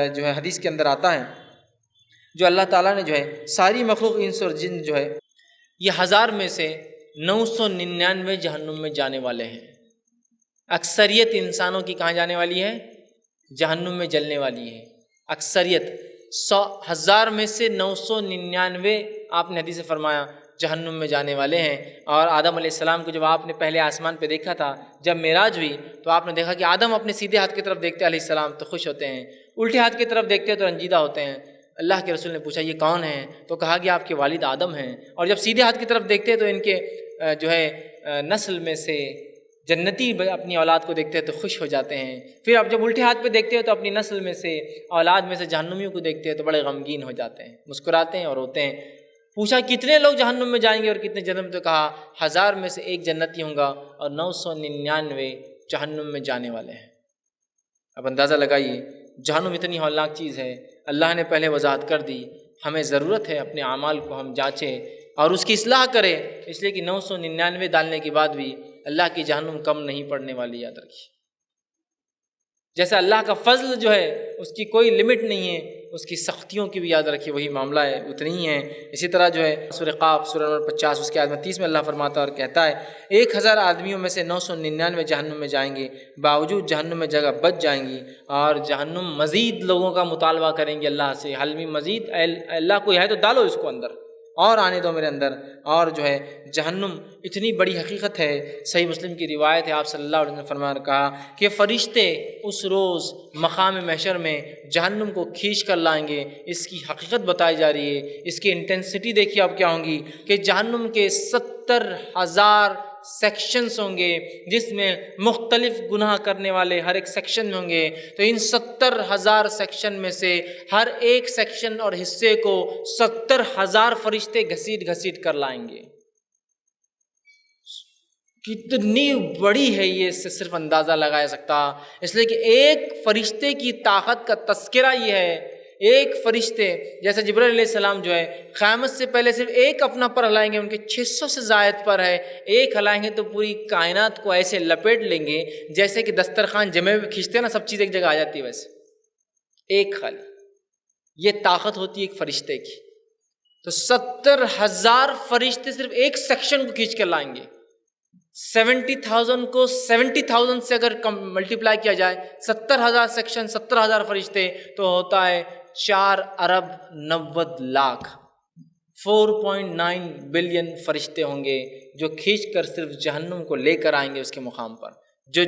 جو ہے حدیث کے اندر آتا ہے جو اللہ تعالیٰ نے جو ہے ساری مخلوق انس اور جن جو ہے یہ 1000 میں سے 999 جہنم میں جانے والے ہیں۔ اکثریت انسانوں کی کہاں جانے والی ہے؟ جہنم میں جلنے والی ہے۔ اکثریت 1000 میں سے 999 آپ نے حدیث سے فرمایا جہنم میں جانے والے ہیں۔ اور آدم علیہ السلام کو جب آپ نے پہلے آسمان پہ دیکھا تھا، جب معراج ہوئی تو آپ نے دیکھا کہ آدم اپنے سیدھے ہاتھ کی طرف دیکھتے علیہ السلام تو خوش ہوتے ہیں، الٹے ہاتھ کی طرف دیکھتے تو رنجیدہ ہوتے ہیں۔ اللہ کے رسول نے پوچھا یہ کون ہیں؟ تو کہا کہ آپ کے والد آدم ہیں۔ اور جب سیدھے ہاتھ کی طرف دیکھتے تو ان کے جو ہے نسل میں سے جنتی اپنی اولاد کو دیکھتے ہیں تو خوش ہو جاتے ہیں۔ پھر اب جب الٹے ہاتھ پہ دیکھتے ہیں تو اپنی نسل میں سے اولاد میں سے جہنمیوں کو دیکھتے ہیں تو بڑے غمگین ہو جاتے ہیں، مسکراتے ہیں اور روتے ہیں۔ پوچھا کتنے لوگ جہنم میں جائیں گے اور کتنے جنم؟ تو کہا 1000 میں سے 1 جنتی ہوں گا اور 999 جہنم میں جانے والے ہیں۔ اب اندازہ لگائیے جہنم اتنی ہولناک چیز ہے، اللہ نے پہلے وضاحت کر دی۔ ہمیں ضرورت ہے اپنے اعمال کو ہم جانچیں اور اس کی اصلاح کریں، اس لیے کہ 999 ڈالنے کے بعد بھی اللہ کی جہنم کم نہیں پڑنے والی، یاد رکھیے۔ جیسے اللہ کا فضل جو ہے اس کی کوئی لمٹ نہیں ہے، اس کی سختیوں کی بھی یاد رکھیے وہی معاملہ ہے، اتنی ہی ہیں۔ اسی طرح جو ہے سورہ قاف سورہ نمبر 50 اس کے آیت 30 میں اللہ فرماتا ہے اور کہتا ہے 1000 آدمیوں میں سے 999 جہنم میں جائیں گے، باوجود جہنم میں جگہ بچ جائیں گی، اور جہنم مزید لوگوں کا مطالبہ کریں گے اللہ سے، حل میں مزید، اللہ کوئی ہے تو ڈالو اس کو اندر اور آنے دو میرے اندر۔ اور جو ہے جہنم اتنی بڑی حقیقت ہے، صحیح مسلم کی روایت ہے، آپ صلی اللہ علیہ وسلم نے فرمایا کہا کہ فرشتے اس روز مقام محشر میں جہنم کو کھینچ کر لائیں گے۔ اس کی حقیقت بتائی جا رہی ہے، اس کی انٹینسٹی دیکھیے اب کیا ہوں گی کہ جہنم کے 70,000 سیکشنز ہوں گے، جس میں مختلف گناہ کرنے والے ہر ایک سیکشن میں ہوں گے۔ تو ان 70,000 سیکشن میں سے ہر ایک سیکشن اور حصے کو 70,000 فرشتے گھسیٹ گھسیٹ کر لائیں گے۔ کتنی بڑی ہے یہ، اس سے صرف اندازہ لگایا سکتا، اس لیے کہ ایک فرشتے کی طاقت کا تذکرہ یہ ہے۔ ایک فرشتے جیسے جبرائیل علیہ السلام جو ہے قیامت سے پہلے صرف ایک اپنا پر ہلائیں گے، ان کے 600 سے زائد پر ہے، ایک ہلائیں گے تو پوری کائنات کو ایسے لپیٹ لیں گے جیسے کہ دسترخوان جمے ہوئے کھینچتے ہیں نا، سب چیز ایک جگہ آ جاتی ہے، ویسے ایک خالی یہ طاقت ہوتی ہے ایک فرشتے کی۔ تو 70,000 فرشتے صرف ایک سیکشن کو کھینچ کر لائیں گے۔ 70,000 کو 70,000 سے اگر ملٹیپلائی کیا جائے، 70,000 سیکشن 70,000 فرشتے تو ہوتا ہے 4 ارب 90 لاکھ، 4.9 بلین فرشتے ہوں گے جو کھینچ کر صرف جہنم کو لے کر آئیں گے اس کے مقام پر، جو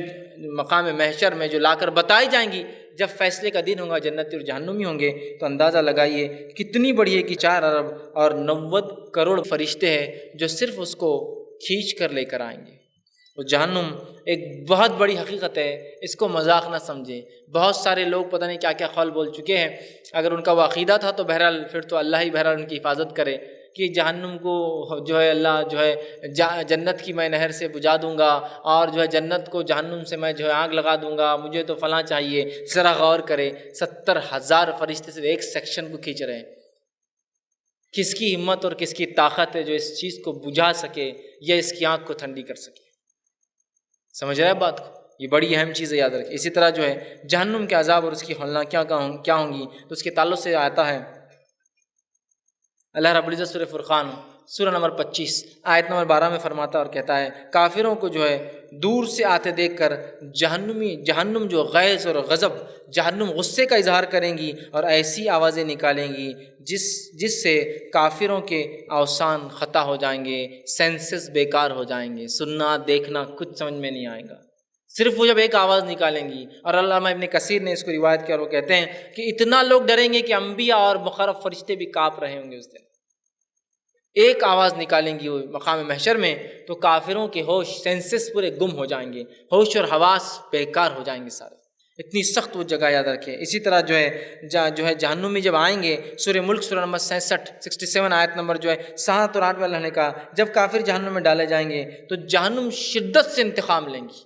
مقام محشر میں جو لا کر بتائی جائیں گی۔ جب فیصلے کا دن ہوگا جنتی اور جہنمی ہوں گے تو اندازہ لگائیے کتنی بڑی ہے کہ 4 ارب اور 90 کروڑ فرشتے ہیں جو صرف اس کو کھینچ کر لے کر آئیں گے۔ اور جہنم ایک بہت بڑی حقیقت ہے، اس کو مذاق نہ سمجھیں۔ بہت سارے لوگ پتہ نہیں کیا کیا قول بول چکے ہیں، اگر ان کا وہ عقیدہ تھا تو بہرحال پھر تو اللہ ہی بہرحال ان کی حفاظت کرے کہ جہنم کو جو ہے اللہ جو ہے جنت کی میں نہر سے بجھا دوں گا، اور جو ہے جنت کو جہنم سے میں جو ہے آگ لگا دوں گا، مجھے تو فلاں چاہیے۔ ذرا غور کرے 70,000 فرشتے صرف ایک سیکشن کو کھینچ رہے ہیں۔ کس کی ہمت اور کس کی طاقت ہے جو اس چیز کو بجھا سکے یا اس کی آنکھ کو ٹھنڈی کر سکے؟ سمجھ رہے ہیں بات کو؟ یہ بڑی اہم چیز ہے، یاد رکھیں۔ اسی طرح جو ہے جہنم کے عذاب اور اس کی ہولناک کیا ہوں گی تو اس کے تعلق سے آتا ہے اللہ رب العزت سورہ فرقان سورہ نمبر 25 آیت نمبر 12 میں فرماتا اور کہتا ہے کافروں کو جو ہے دور سے آتے دیکھ کر جہنم جو غیظ اور غضب، جہنم غصے کا اظہار کریں گی اور ایسی آوازیں نکالیں گی جس سے کافروں کے اوسان خطا ہو جائیں گے، سینسز بیکار ہو جائیں گے، سننا دیکھنا کچھ سمجھ میں نہیں آئے گا، صرف وہ جب ایک آواز نکالیں گی۔ اور علامہ ابن کثیر نے اس کو روایت کیا اور وہ کہتے ہیں کہ اتنا لوگ ڈریں گے کہ انبیاء اور مقرب فرشتے بھی کانپ رہے ہوں گے اس دن۔ ایک آواز نکالیں گی وہ مقام محشر میں تو کافروں کے ہوش سینسز پورے گم ہو جائیں گے، ہوش اور حواس بیکار ہو جائیں گے سارے، اتنی سخت وہ جگہ یاد رکھیں۔ اسی طرح جو ہے جہنمی جب آئیں گے، سورہ ملک سورہ نمبر 67 آیت نمبر جو ہے 7 اور 8 میں اللہ نے کہا جب کافر جہنم میں ڈالے جائیں گے تو جہنم شدت سے انتقام لیں گی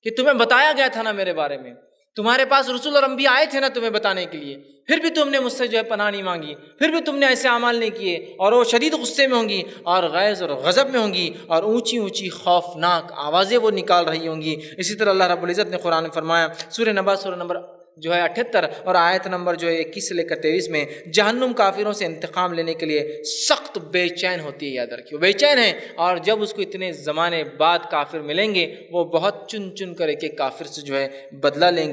کہ تمہیں بتایا گیا تھا نا میرے بارے میں، تمہارے پاس رسول اور انبیاء آئے تھے نا تمہیں بتانے کے لیے، پھر بھی تم نے مجھ سے جو ہے پناہ نہیں مانگی، پھر بھی تم نے ایسے اعمال نہیں کیے، اور وہ شدید غصے میں ہوں گی اور غیظ اور غضب میں ہوں گی اور اونچی اونچی خوفناک آوازیں وہ نکال رہی ہوں گی۔ اسی طرح اللہ رب العزت نے قرآن میں فرمایا سورہ نبا سورہ نمبر جو ہے 78 اور آیت نمبر جو ہے 21 سے لے کر 23 میں جہنم کافروں سے انتقام لینے کے لیے سخت بے چین ہوتی ہے. یاد رکھیے وہ بے چین ہے، اور جب اس کو اتنے زمانے بعد کافر ملیں گے وہ بہت چن چن کر ایک ایک کافر سے جو ہے بدلہ لیں گی.